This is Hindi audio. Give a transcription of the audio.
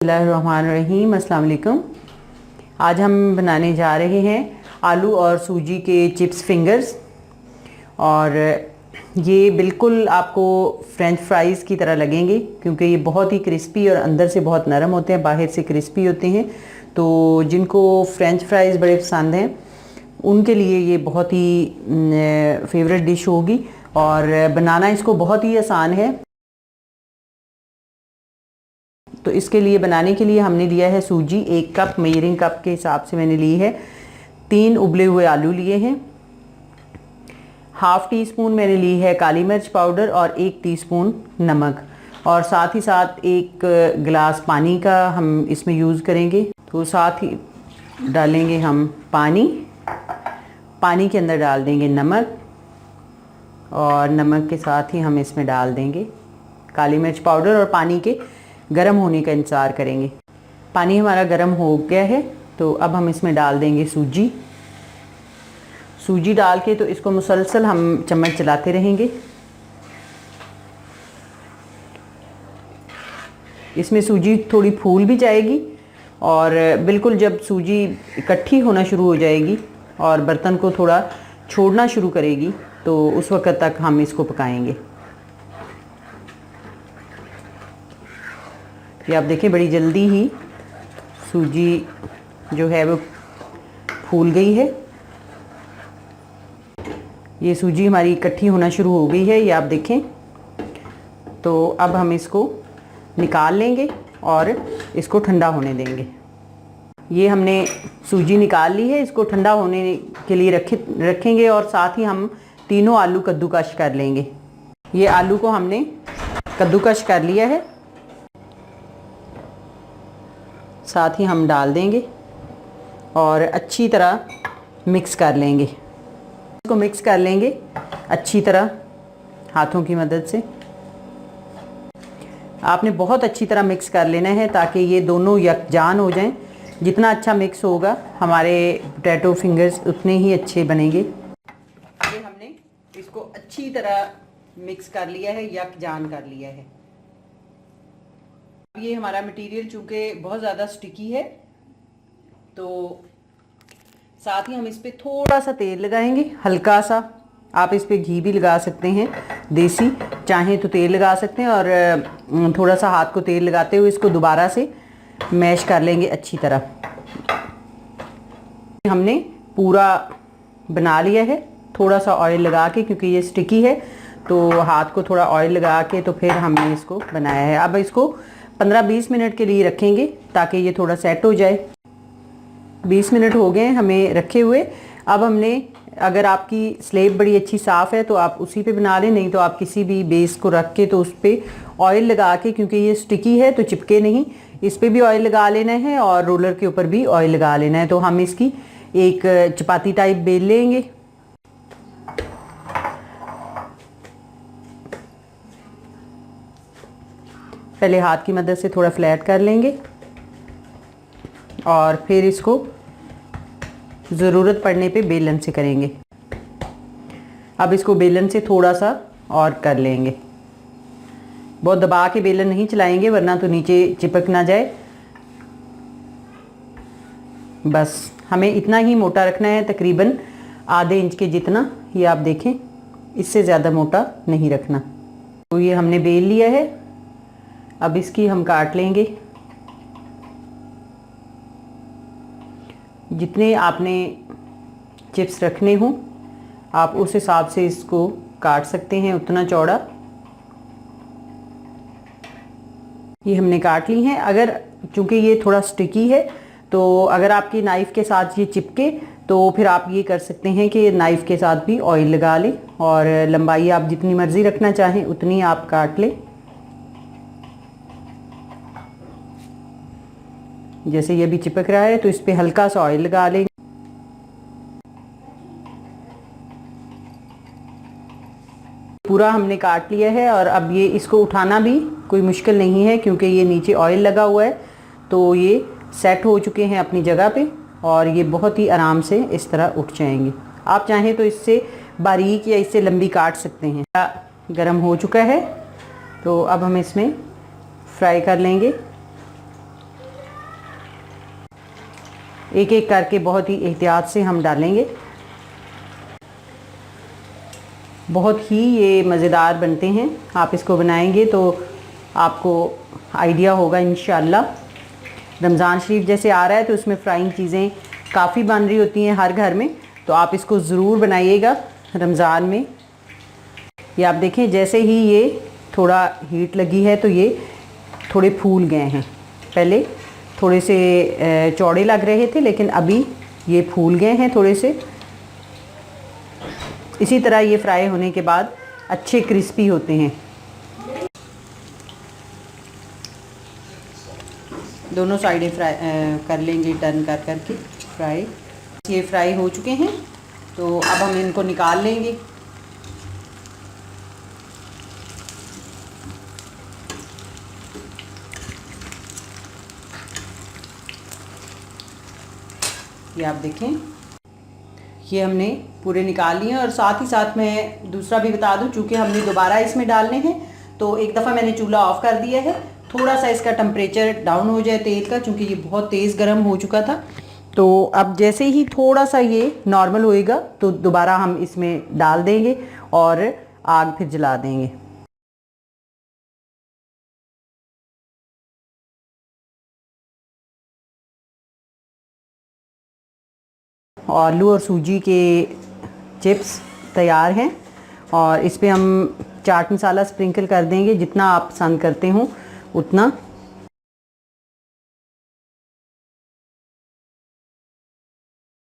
बिस्मिल्लाहिर्रहमानिर्रहीम। अस्सलाम वालेकुम। आज हम बनाने जा रहे हैं आलू और सूजी के चिप्स फिंगर्स। और ये बिल्कुल आपको फ्रेंच फ्राइज़ की तरह लगेंगे क्योंकि ये बहुत ही क्रिस्पी और अंदर से बहुत नरम होते हैं, बाहर से क्रिस्पी होते हैं। तो जिनको फ्रेंच फ्राइज़ बड़े पसंद हैं उनके लिए ये बहुत ही फेवरेट डिश होगी। और बनाना इसको बहुत ही आसान है। तो इसके लिए बनाने के लिए हमने लिया है सूजी 1 कप, मेजरिंग कप के हिसाब से मैंने ली है। 3 उबले हुए आलू लिए हैं। हाफ़ टी स्पून मैंने ली है काली मिर्च पाउडर और 1 टीस्पून नमक। और साथ ही साथ 1 गिलास पानी का हम इसमें यूज़ करेंगे। तो साथ ही डालेंगे हम पानी के अंदर डाल देंगे नमक, और नमक के साथ ही हम इसमें डाल देंगे काली मिर्च पाउडर। और पानी के गर्म होने का इंतज़ार करेंगे। पानी हमारा गर्म हो गया है तो अब हम इसमें डाल देंगे सूजी डाल के तो इसको मुसलसल हम चम्मच चलाते रहेंगे। इसमें सूजी थोड़ी फूल भी जाएगी और बिल्कुल जब सूजी इकट्ठी होना शुरू हो जाएगी और बर्तन को थोड़ा छोड़ना शुरू करेगी तो उस वक्त तक हम इसको पकाएंगे। ये आप देखें बड़ी जल्दी ही सूजी जो है वो फूल गई है। ये सूजी हमारी इकट्ठी होना शुरू हो गई है, ये आप देखें। तो अब हम इसको निकाल लेंगे और इसको ठंडा होने देंगे। ये हमने सूजी निकाल ली है, इसको ठंडा होने के लिए रखेंगे। और साथ ही हम तीनों आलू कद्दूकश कर लेंगे। ये आलू को हमने कद्दूकश कर लिया है, साथ ही हम डाल देंगे और अच्छी तरह मिक्स कर लेंगे। इसको मिक्स कर लेंगे अच्छी तरह हाथों की मदद से। आपने बहुत अच्छी तरह मिक्स कर लेना है ताकि ये दोनों यकजान हो जाएं। जितना अच्छा मिक्स होगा हमारे पोटैटो फिंगर्स उतने ही अच्छे बनेंगे। ये हमने इसको अच्छी तरह मिक्स कर लिया है, यकजान कर लिया है। ये हमारा मटेरियल चूँकि बहुत ज़्यादा स्टिकी है तो साथ ही हम इस पर थोड़ा सा तेल लगाएंगे, हल्का सा। आप इस पर घी भी लगा सकते हैं, देसी चाहें तो तेल लगा सकते हैं। और थोड़ा सा हाथ को तेल लगाते हुए इसको दोबारा से मैश कर लेंगे अच्छी तरह। हमने पूरा बना लिया है थोड़ा सा ऑयल लगा के, क्योंकि ये स्टिकी है तो हाथ को थोड़ा ऑयल लगा के तो फिर हमने इसको बनाया है। अब इसको 15-20 मिनट के लिए रखेंगे ताकि ये थोड़ा सेट हो जाए। 20 मिनट हो गए हमें रखे हुए। अब हमने, अगर आपकी स्लेब बड़ी अच्छी साफ़ है तो आप उसी पे बना लें, नहीं तो आप किसी भी बेस को रख के तो उस पर ऑयल लगा के, क्योंकि ये स्टिकी है तो चिपके नहीं, इस पर भी ऑयल लगा लेना है और रोलर के ऊपर भी ऑयल लगा लेना है। तो हम इसकी एक चपाती टाइप बेल लेंगे। पहले हाथ की मदद से थोड़ा फ्लैट कर लेंगे और फिर इसको ज़रूरत पड़ने पे बेलन से करेंगे। अब इसको बेलन से थोड़ा सा और कर लेंगे। बहुत दबा के बेलन नहीं चलाएंगे वरना तो नीचे चिपक ना जाए। बस हमें इतना ही मोटा रखना है, तकरीबन आधे इंच के जितना। ये आप देखें, इससे ज़्यादा मोटा नहीं रखना। तो ये हमने बेल लिया है। अब इसकी हम काट लेंगे। जितने आपने चिप्स रखने हों आप उस हिसाब से इसको काट सकते हैं, उतना चौड़ा। ये हमने काट ली हैं। अगर चूँकि ये थोड़ा स्टिकी है तो अगर आपकी नाइफ़ के साथ ये चिपके तो फिर आप ये कर सकते हैं कि नाइफ़ के साथ भी ऑयल लगा लें और लंबाई आप जितनी मर्ज़ी रखना चाहें उतनी आप काट लें। जैसे ये भी चिपक रहा है तो इस पे हल्का सा ऑयल लगा लेंगे। पूरा हमने काट लिया है और अब ये इसको उठाना भी कोई मुश्किल नहीं है क्योंकि ये नीचे ऑयल लगा हुआ है। तो ये सेट हो चुके हैं अपनी जगह पे और ये बहुत ही आराम से इस तरह उठ जाएंगे। आप चाहें तो इससे बारीक या इससे लंबी काट सकते हैं। गरम हो चुका है तो अब हम इसमें फ्राई कर लेंगे। एक एक करके बहुत ही एहतियात से हम डालेंगे। बहुत ही ये मज़ेदार बनते हैं, आप इसको बनाएंगे तो आपको आइडिया होगा इंशाल्लाह। रमज़ान शरीफ जैसे आ रहा है तो उसमें फ्राइंग चीज़ें काफ़ी बन रही होती हैं हर घर में, तो आप इसको ज़रूर बनाइएगा रमज़ान में। ये आप देखें जैसे ही ये थोड़ा हीट लगी है तो ये थोड़े फूल गए हैं। पहले थोड़े से चौड़े लग रहे थे लेकिन अभी ये फूल गए हैं थोड़े से। इसी तरह ये फ्राई होने के बाद अच्छे क्रिस्पी होते हैं। दोनों साइडें फ्राई कर लेंगे, टर्न कर करके फ्राई। ये फ्राई हो चुके हैं तो अब हम इनको निकाल लेंगे। ये आप देखें, ये हमने पूरे निकाल लिए हैं। और साथ ही साथ मैं दूसरा भी बता दूं, चूँकि हमने दोबारा इसमें डालने हैं तो एक दफ़ा मैंने चूल्हा ऑफ़ कर दिया है, थोड़ा सा इसका टेम्परेचर डाउन हो जाए तेल का, क्योंकि ये बहुत तेज़ गर्म हो चुका था। तो अब जैसे ही थोड़ा सा ये नॉर्मल होएगा तो दोबारा हम इसमें डाल देंगे और आग फिर जला देंगे। आलू और सूजी के चिप्स तैयार हैं और इस पे हम चाट मसाला स्प्रिंकल कर देंगे, जितना आप पसंद करते हो उतना।